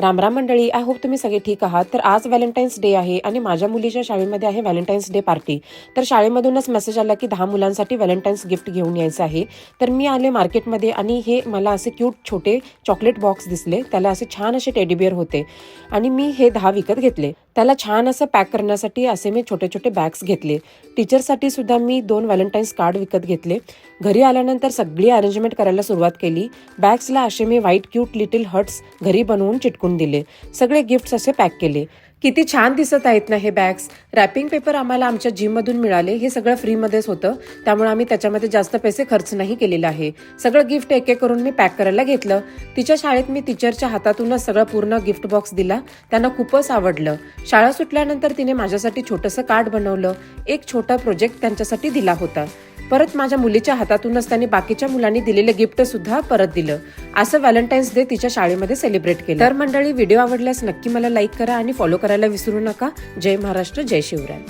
रामराम मंडळी, I hope तुम्ही सगळे ठीक आहात. तर आज व्हॅलेंटाईन्स डे आहे आणि माझ्या मुलीच्या शाळेमध्ये आहे व्हॅलेंटाईन्स डे पार्टी. तर शाळेमधूनच मेसेज आला की 10 मुलांसाठी व्हॅलेंटाईन्स गिफ्ट घेऊन यायचं आहे. तर मी आले मार्केटमध्ये आणि हे मला असे क्यूट छोटे चॉकलेट बॉक्स दिसले. त्याला असे छान असे टेडी बिअर होते आणि मी हे 10 विकत घेतले. त्याला छान असं पॅक करण्यासाठी असे मी छोटे छोटे बॅग्स घेतले. टीचरसाठी सुद्धा मी 2 व्हॅलेंटाईन्स कार्ड विकत घेतले. घरी आल्यानंतर सगळी अरेंजमेंट करायला सुरुवात केली. बॅग्सला असे मी व्हाईट क्यूट लिटिल हर्ट्स घरी बनवून चिटकून दिले. सगळे गिफ्ट्स असे पॅक केले. किती छान दिसत आहेत ना हे बॅग्स. रॅपिंग पेपर आम्हाला आमच्या जिममधून मिळाले. हे सगळं फ्रीमध्येच होतं, त्यामुळे आम्ही त्याच्यामध्ये जास्त पैसे खर्च नाही केलेला आहे. सगळं गिफ्ट एक एक करून मी पॅक करायला घेतलं. तिच्या शाळेत मी टीचरच्या हातातूनच सगळं पूर्ण गिफ्ट बॉक्स दिला. त्यांना खूपच आवडलं. शाळा सुटल्यानंतर तिने माझ्यासाठी छोटंसं कार्ड बनवलं. एक छोटा प्रोजेक्ट त्यांच्यासाठी दिला होता. परत माझ्या मुलीच्या हातातूनच त्यांनी बाकीच्या मुलांनी दिलेले गिफ्ट सुद्धा परत दिलं. असं व्हॅलेंटाईन्स डे तिच्या शाळेमध्ये सेलिब्रेट केलं. तर मंडळी, व्हिडिओ आवडल्यास नक्की मला लाईक करा आणि फॉलो करायला विसरू नका. जय महाराष्ट्र, जय शिवराय.